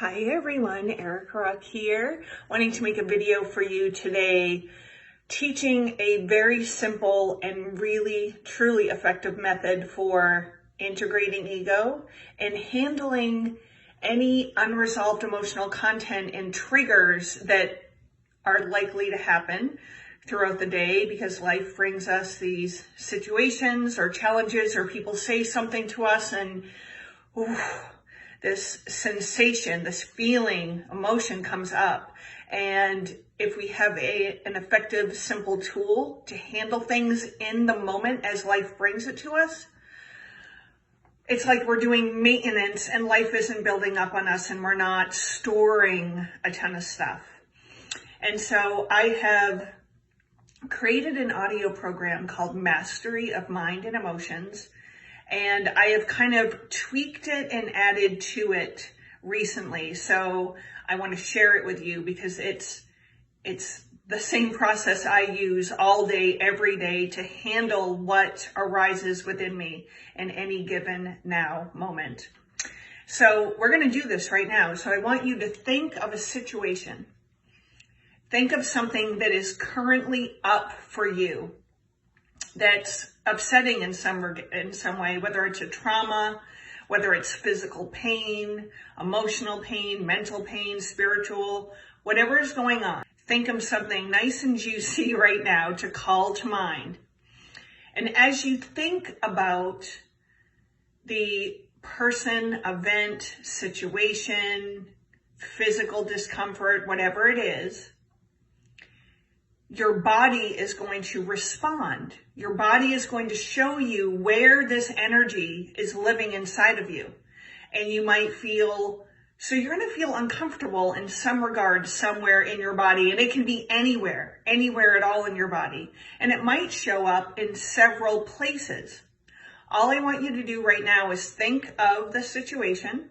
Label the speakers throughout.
Speaker 1: Hi everyone, Erica Rock here, wanting to make a video for you today, teaching a very simple and really truly effective method for integrating ego and handling any unresolved emotional content and triggers that are likely to happen throughout the day, because life brings us these situations or challenges, or people say something to us and this sensation, this feeling, emotion comes up. And if we have an effective, simple tool to handle things in the moment as life brings it to us, it's like we're doing maintenance and life isn't building up on us and we're not storing a ton of stuff. And so I have created an audio program called Mastery of Mind and Emotions. And I have kind of tweaked it and added to it recently. So I want to share it with you because it's the same process I use all day, every day to handle what arises within me in any given now moment. So we're going to do this right now. So I want you to think of a situation. Think of something that is currently up for you, that's upsetting in some way, whether it's a trauma, whether it's physical pain, emotional pain, mental pain, spiritual, whatever is going on. Think of something nice and juicy right now to call to mind. And as you think about the person, event, situation, physical discomfort, whatever it is, your body is going to respond. Your body is going to show you where this energy is living inside of you. And you might feel, so you're going to feel uncomfortable in some regard somewhere in your body. And it can be anywhere at all in your body. And it might show up in several places. All I want you to do right now is think of the situation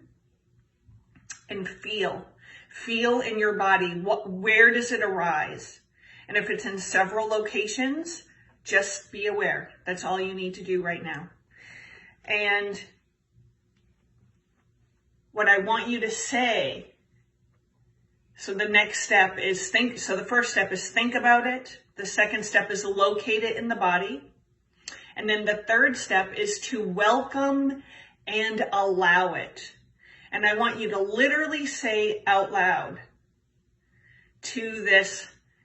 Speaker 1: and feel. Feel in your body. Where does it arise? And if it's in several locations, just be aware. That's all you need to do right now. And what I want you to say, so the next step is think. So the first step is think about it. The second step is locate it in the body. And then the third step is to welcome and allow it. And I want you to literally say out loud to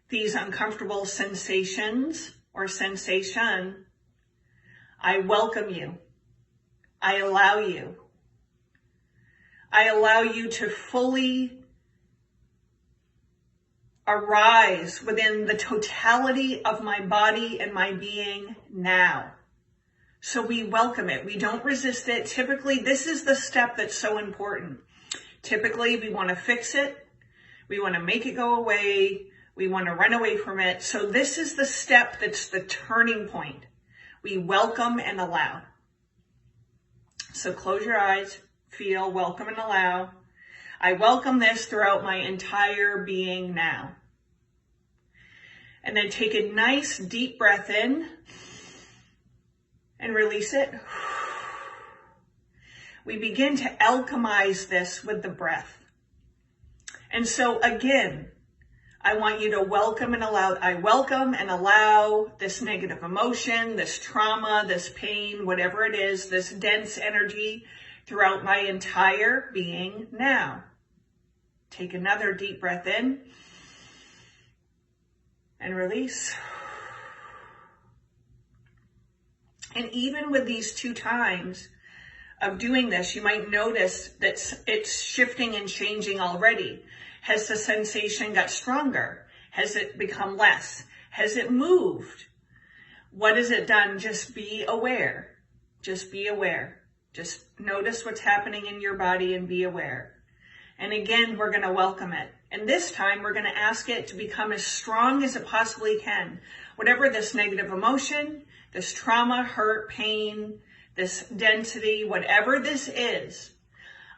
Speaker 1: these uncomfortable sensations or sensation, I welcome you. I allow you. I allow you to fully arise within the totality of my body and my being now. So we welcome it. We don't resist it. Typically, this is the step that's so important. Typically, we want to fix it. We want to make it go away. We want to run away from it. So this is the step that's the turning point. We welcome and allow. So close your eyes, feel, welcome and allow. I welcome this throughout my entire being now. And then take a nice deep breath in and release it. We begin to alchemize this with the breath. And so again, I want you to welcome and allow. I welcome and allow this negative emotion, this trauma, this pain, whatever it is, this dense energy throughout my entire being now. Take another deep breath in and release. And even with these 2 times of doing this, you might notice that it's shifting and changing already. Has the sensation got stronger? Has it become less? Has it moved? What has it done? Just be aware. Just be aware. Just notice what's happening in your body and be aware. And again, we're going to welcome it. And this time, we're going to ask it to become as strong as it possibly can. Whatever this negative emotion, this trauma, hurt, pain, this density, whatever this is,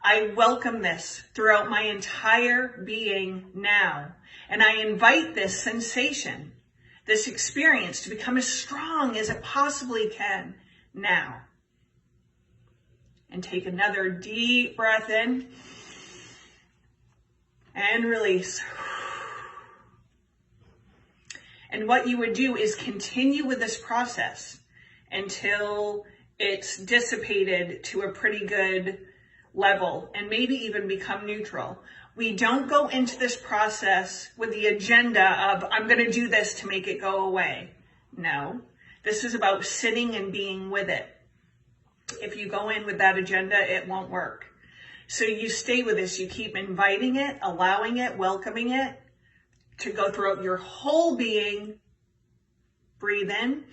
Speaker 1: I welcome this throughout my entire being now. And I invite this sensation, this experience to become as strong as it possibly can now. And take another deep breath in and release. And what you would do is continue with this process until it's dissipated to a pretty good level and maybe even become neutral. We don't go into this process with the agenda of, I'm going to do this to make it go away. No, this is about sitting and being with it. If you go in with that agenda, it won't work. So you stay with this. You keep inviting it, allowing it, welcoming it to go throughout your whole being. Breathe in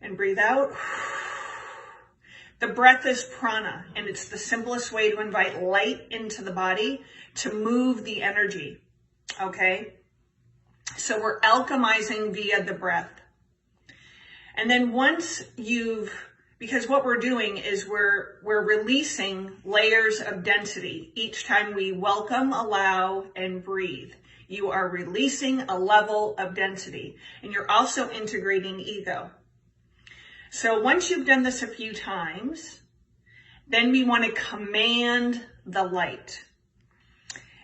Speaker 1: and breathe out. The breath is prana, and it's the simplest way to invite light into the body to move the energy, okay? So we're alchemizing via the breath. And then once because what we're doing is we're releasing layers of density each time we welcome, allow, and breathe. You are releasing a level of density, and you're also integrating ego. So once you've done this a few times, then we want to command the light.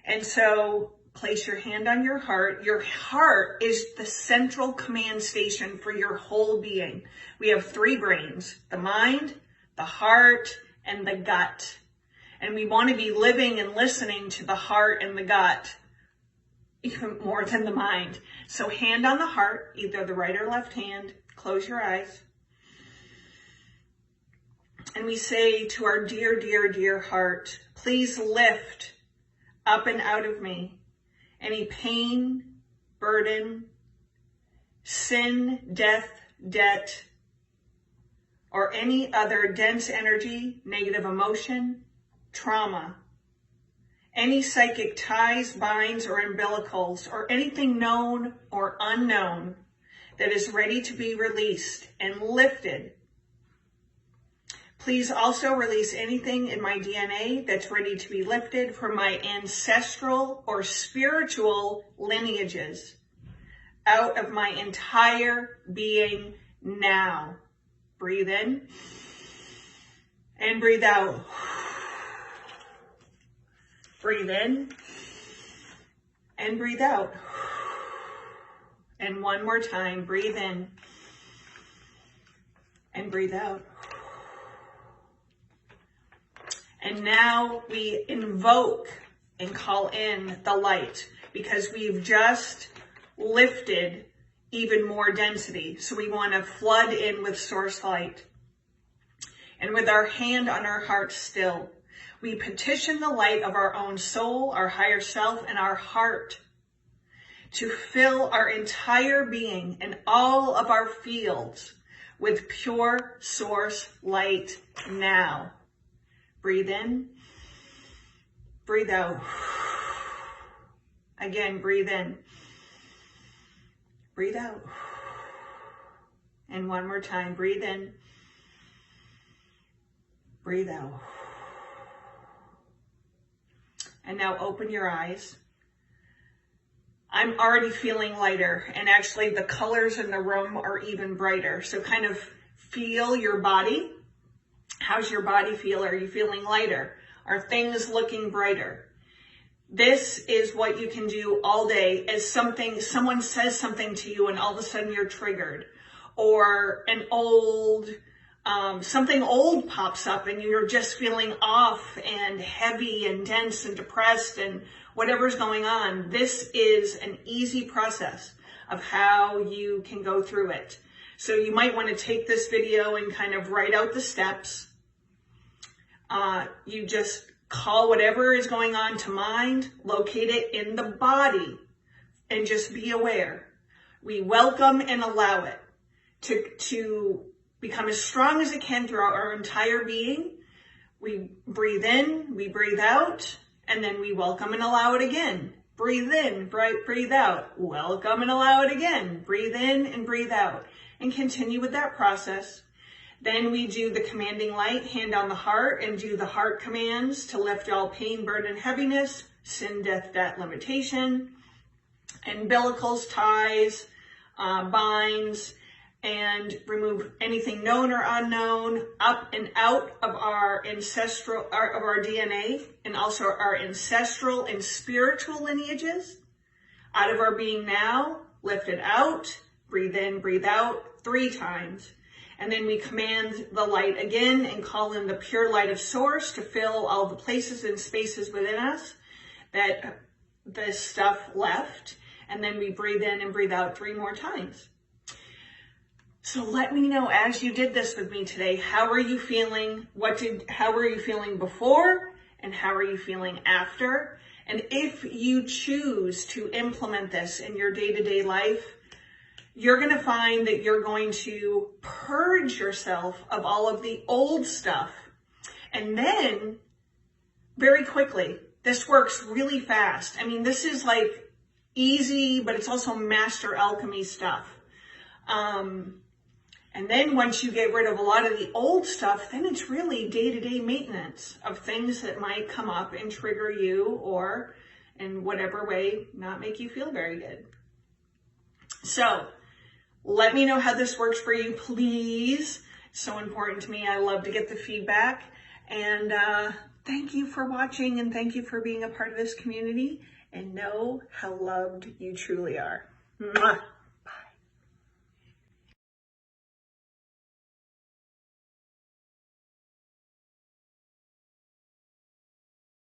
Speaker 1: And so place your hand on your heart. Your heart is the central command station for your whole being. We have 3 brains, the mind, the heart, and the gut. And we want to be living and listening to the heart and the gut even more than the mind. So hand on the heart, either the right or left hand, close your eyes. And we say to our dear, dear, dear heart, please lift up and out of me any pain, burden, sin, death, debt, or any other dense energy, negative emotion, trauma, any psychic ties, binds, or umbilicals, or anything known or unknown that is ready to be released and lifted. Please also release anything in my DNA that's ready to be lifted from my ancestral or spiritual lineages out of my entire being now. Breathe in and breathe out. Breathe in and breathe out. And one more time, breathe in and breathe out. And now we invoke and call in the light because we've just lifted even more density. So we want to flood in with source light. And with our hand on our heart still, we petition the light of our own soul, our higher self, and our heart to fill our entire being and all of our fields with pure source light now. Breathe in, breathe out. Again, breathe in, breathe out. And one more time, breathe in, breathe out. And now open your eyes. I'm already feeling lighter, and actually the colors in the room are even brighter. So kind of feel your body. How's your body feel? Are you feeling lighter? Are things looking brighter? This is what you can do all day as someone says something to you and all of a sudden you're triggered, or something old pops up and you're just feeling off and heavy and dense and depressed and whatever's going on. This is an easy process of how you can go through it. So you might want to take this video and kind of write out the steps. You just call whatever is going on to mind, locate it in the body, and just be aware. We welcome and allow it to become as strong as it can throughout our entire being. We breathe in, we breathe out, and then we welcome and allow it again. Breathe in, breathe out, welcome and allow it again. Breathe in and breathe out, and continue with that process. Then we do the commanding light, hand on the heart, and do the heart commands to lift all pain, burden, heaviness, sin, death, debt, limitation, umbilicals, ties, binds, and remove anything known or unknown up and out of our ancestral, of our DNA, and also our ancestral and spiritual lineages. Out of our being now, lift it out, breathe in, breathe out 3 times. And then we command the light again and call in the pure light of source to fill all the places and spaces within us that this stuff left. And then we breathe in and breathe out 3 more times. So let me know as you did this with me today, how are you feeling? How were you feeling before? And how are you feeling after? And if you choose to implement this in your day-to-day life, you're going to find that you're going to purge yourself of all of the old stuff. And then very quickly, this works really fast. I mean, this is like easy, but it's also master alchemy stuff. And then once you get rid of a lot of the old stuff, then it's really day-to-day maintenance of things that might come up and trigger you or in whatever way not make you feel very good. So let me know how this works for you, please. It's so important to me. I love to get the feedback. And thank you for watching, and thank you for being a part of this community, and know how loved you truly are. Mwah.